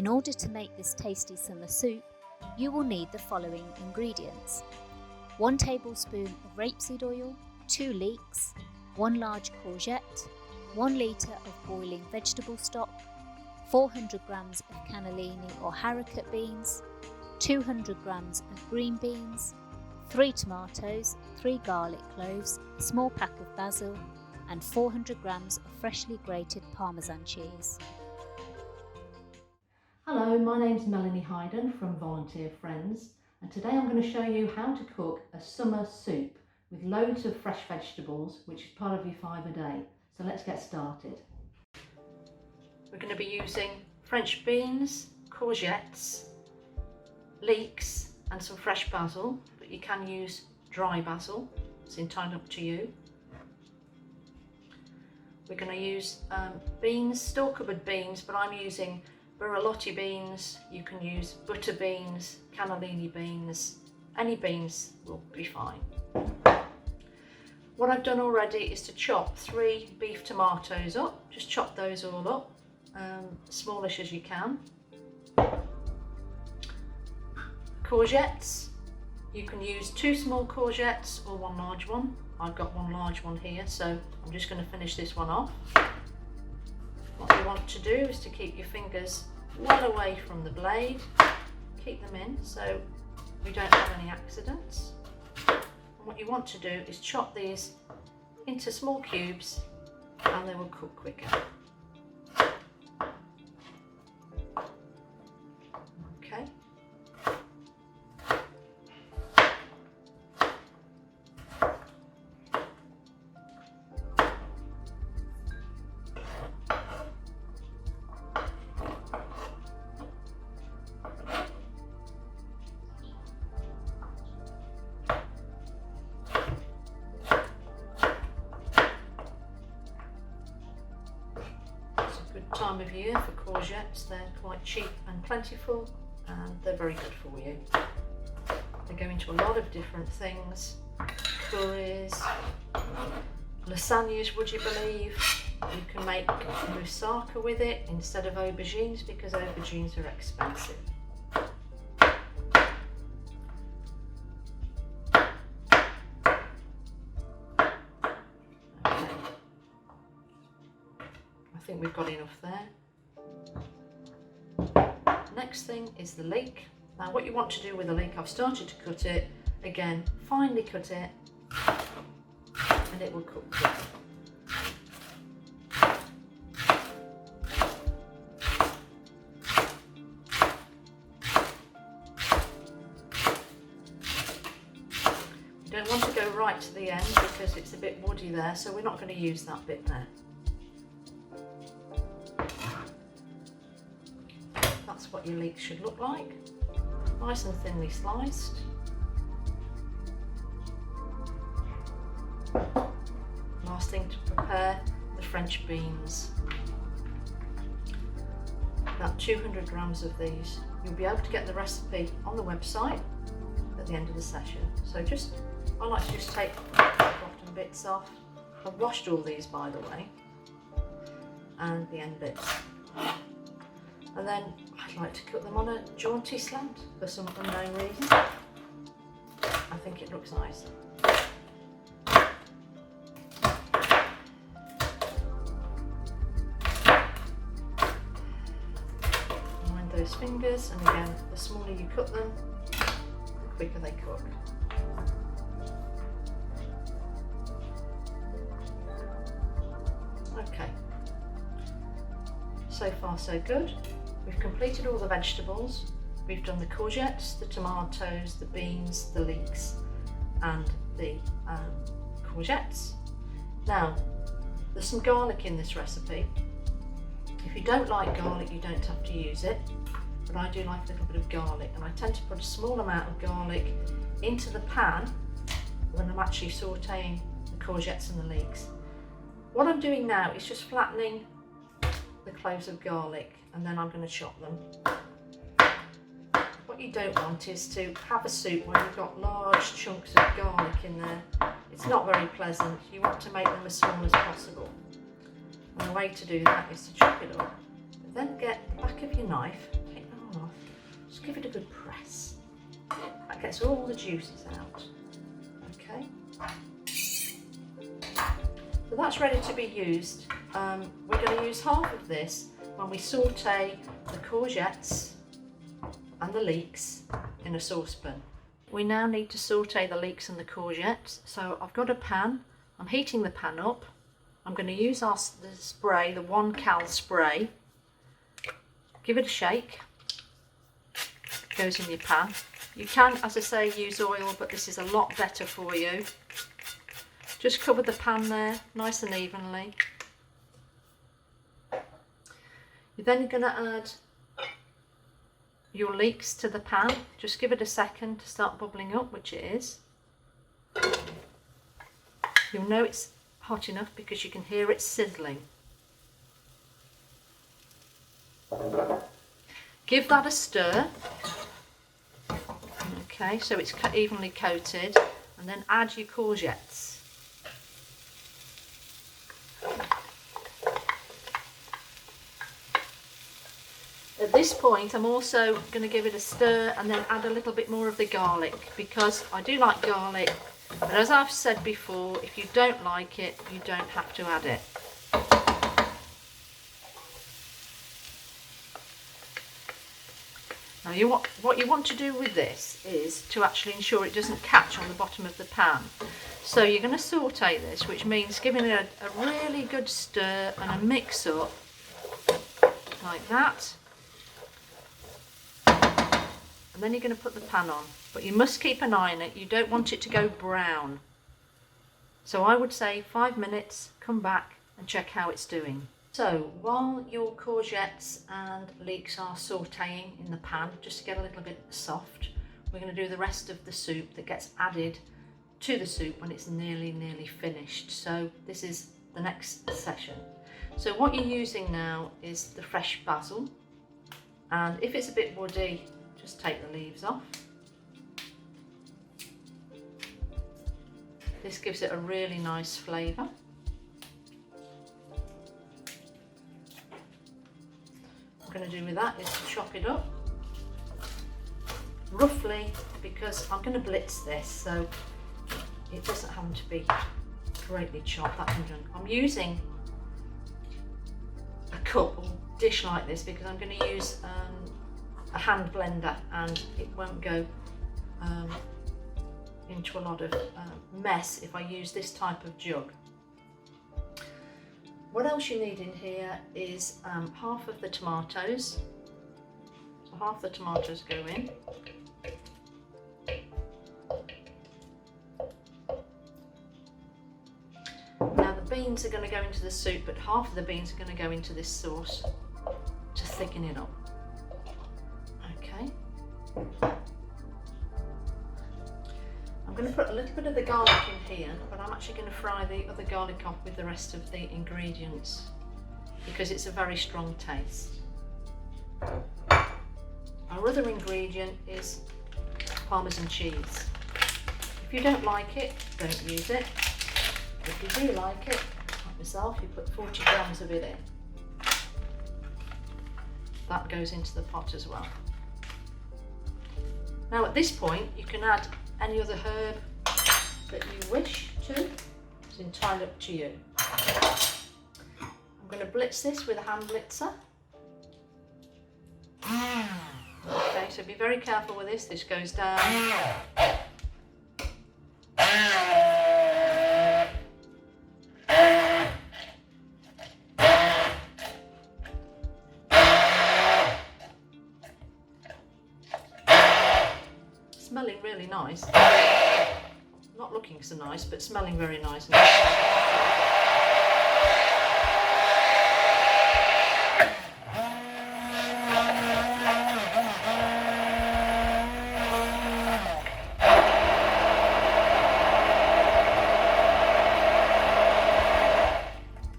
In order to make this tasty summer soup, you will need the following ingredients: 1 tablespoon of rapeseed oil, 2 leeks, 1 large courgette, 1 litre of boiling vegetable stock, 400 grams of cannellini or haricot beans, 200 grams of green beans, 3 tomatoes, 3 garlic cloves, a small pack of basil, and 400 grams of freshly grated Parmesan cheese. Hello, my name's Melanie Hayden from Volunteer Friends, and today I'm going to show you how to cook a summer soup with loads of fresh vegetables, which is part of your 5 a day. So let's get started. We're going to be using French beans, courgettes, leeks and some fresh basil, but you can use dry basil, it's entirely up to you. We're going to use beans, store cupboard beans, but I'm using Burralotti beans. You can use butter beans, cannellini beans, any beans will be fine. What I've done already is to chop 3 beef tomatoes up, just chop those all up, smallish as you can. Courgettes, you can use 2 small courgettes or 1 large one. I've got 1 large one here, so I'm just going to finish this one off. What you want to do is to keep your fingers well away from the blade, keep them in so we don't have any accidents. And what you want to do is chop these into small cubes and they will cook quicker. Okay. Good time of year for courgettes. They're quite cheap and plentiful and they're very good for you. They go into a lot of different things, curries, lasagnas, would you believe. You can make moussaka with it instead of aubergines because aubergines are expensive. I think we've got enough there. Next thing is the leek. Now what you want to do with the leek, I've started to cut it, again finely cut it and it will cook quick. You don't want to go right to the end because it's a bit woody there, so we're not going to use that bit there. That's what your leeks should look like, nice and thinly sliced. Last thing to prepare, the French beans. About 200 grams of these. You'll be able to get the recipe on the website at the end of the session. So I like to just take the bottom bits off. I've washed all these by the way, and the end bits. And then I'd like to cut them on a jaunty slant for some unknown reason. I think it looks nice. Mind those fingers, and again, the smaller you cut them, the quicker they cook. Okay. So far so good. We've completed all the vegetables. We've done the courgettes, the tomatoes, the beans, the leeks and the courgettes. Now, there's some garlic in this recipe. If you don't like garlic, you don't have to use it, but I do like a little bit of garlic, and I tend to put a small amount of garlic into the pan when I'm actually sauteing the courgettes and the leeks. What I'm doing now is just flattening the cloves of garlic, and then I'm going to chop them. What you don't want is to have a soup where you've got large chunks of garlic in there. It's not very pleasant. You want to make them as small as possible. And the way to do that is to chop it up. Then get the back of your knife, get off. Just give it a good press. That gets all the juices out. Okay. So that's ready to be used. We're going to use half of this when we saute the courgettes and the leeks in a saucepan. We now need to saute the leeks and the courgettes. So I've got a pan. I'm heating the pan up. I'm going to use the spray, the 1 cal spray. Give it a shake. It goes in your pan. You can, as I say, use oil, but this is a lot better for you. Just cover the pan there, nice and evenly. You're then going to add your leeks to the pan. Just give it a second to start bubbling up, which it is. You'll know it's hot enough because you can hear it sizzling. Give that a stir. Okay, so it's evenly coated, and then add your courgettes. At this point, I'm also going to give it a stir and then add a little bit more of the garlic, because I do like garlic, but as I've said before, if you don't like it, you don't have to add it. Now what you want to do with this is to actually ensure it doesn't catch on the bottom of the pan. So you're going to saute this, which means giving it a really good stir and a mix up like that. And then you're going to put the pan on, but you must keep an eye on it. You don't want it to go brown. So I would say 5 minutes, come back and check how it's doing. So while your courgettes and leeks are sauteing in the pan, just to get a little bit soft, we're going to do the rest of the soup that gets added to the soup when it's nearly finished. So this is the next session. So what you're using now is the fresh basil, and if it's a bit woody, just take the leaves off. This gives it a really nice flavour. What I'm going to do with that is to chop it up roughly, because I'm going to blitz this, so it doesn't have to be greatly chopped. I'm using a cup or dish like this because I'm going to use a hand blender, and it won't go into a lot of mess if I use this type of jug. What else you need in here is half of the tomatoes. So half the tomatoes go in. Now the beans are going to go into the soup, but half of the beans are going to go into this sauce to thicken it up. I'm going to put a little bit of the garlic in here, but I'm actually going to fry the other garlic off with the rest of the ingredients because it's a very strong taste. Our other ingredient is Parmesan cheese. If you don't like it, don't use it. If you do like it, like myself, you put 40 grams of it in. That goes into the pot as well. Now at this point you can add any other herb that you wish to. It's entirely up to you. I'm going to blitz this with a hand blitzer. Okay, so be very careful with this. This goes down. Smelling really nice. Not looking so nice, but smelling very nice.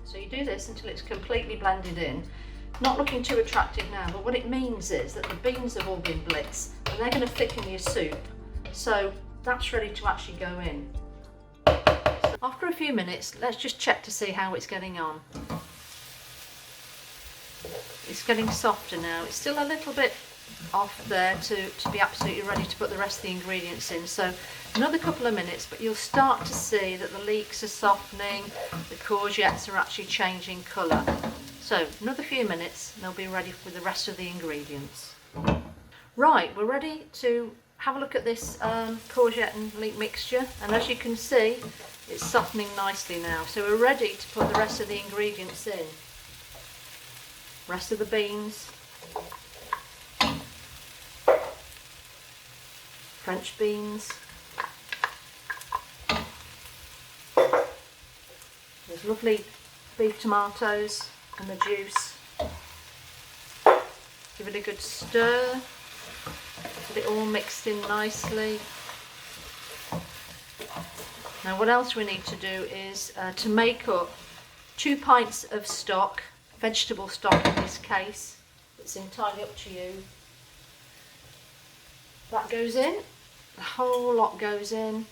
So you do this until it's completely blended in. Not looking too attractive now, but what it means is that the beans have all been blitzed and they're going to thicken your soup. So that's ready to actually go in. So after a few minutes, let's just check to see how it's getting on. It's getting softer now. It's still a little bit off there to be absolutely ready to put the rest of the ingredients in. So another couple of minutes, but you'll start to see that the leeks are softening, the courgettes are actually changing colour. So another few minutes and they'll be ready with the rest of the ingredients. Right, we're ready to have a look at this courgette and leek mixture, and as you can see it's softening nicely now. So we're ready to put the rest of the ingredients in. Rest of the beans, French beans, there's lovely beef tomatoes and the juice. Give it a good stir, get it all mixed in nicely. Now what else we need to do is to make up 2 pints of stock, vegetable stock in this case. It's entirely up to you. That goes in, the whole lot goes in.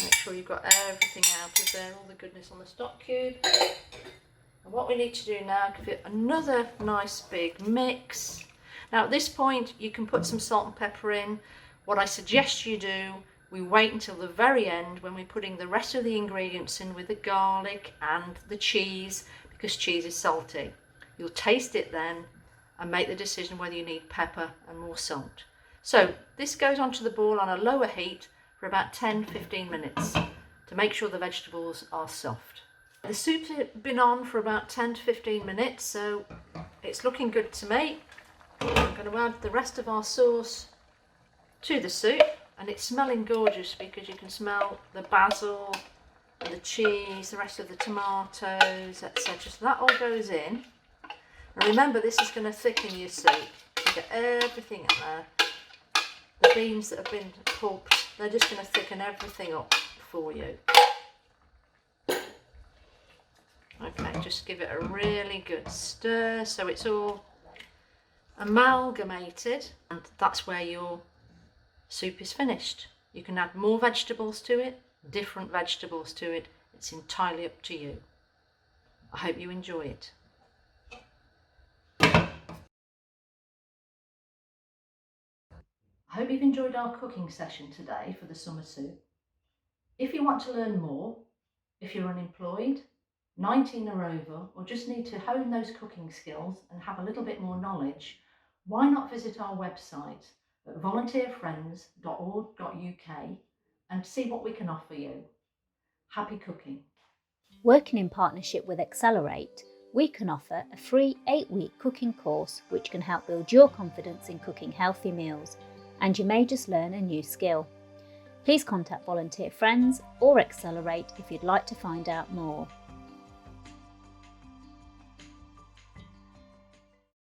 Make sure you've got everything out of there, all the goodness on the stock cube. And what we need to do now, give it another nice big mix. Now at this point you can put some salt and pepper in. What I suggest you do, we wait until the very end when we're putting the rest of the ingredients in with the garlic and the cheese, because cheese is salty. You'll taste it then and make the decision whether you need pepper and more salt. So this goes onto the boil on a lower heat for about 10-15 minutes to make sure the vegetables are soft. The soup's been on for about 10-15 minutes, so it's looking good to me. I'm going to add the rest of our sauce to the soup, and it's smelling gorgeous because you can smell the basil and the cheese, the rest of the tomatoes, etc. So that all goes in. And remember, this is going to thicken your soup. You get everything in there. The beans that have been pulped, they're just going to thicken everything up for you. Okay, just give it a really good stir so it's all amalgamated, and that's where your soup is finished. You can add more vegetables to it, different vegetables to it. It's entirely up to you. I hope you enjoy it. I hope you've enjoyed our cooking session today for the summer soup. If you want to learn more, if you're unemployed, 19 or over, or just need to hone those cooking skills and have a little bit more knowledge, why not visit our website at volunteerfriends.org.uk and see what we can offer you. Happy cooking. Working in partnership with Accelerate, we can offer a free 8-week cooking course which can help build your confidence in cooking healthy meals, and you may just learn a new skill. Please contact Volunteer Friends or Accelerate if you'd like to find out more.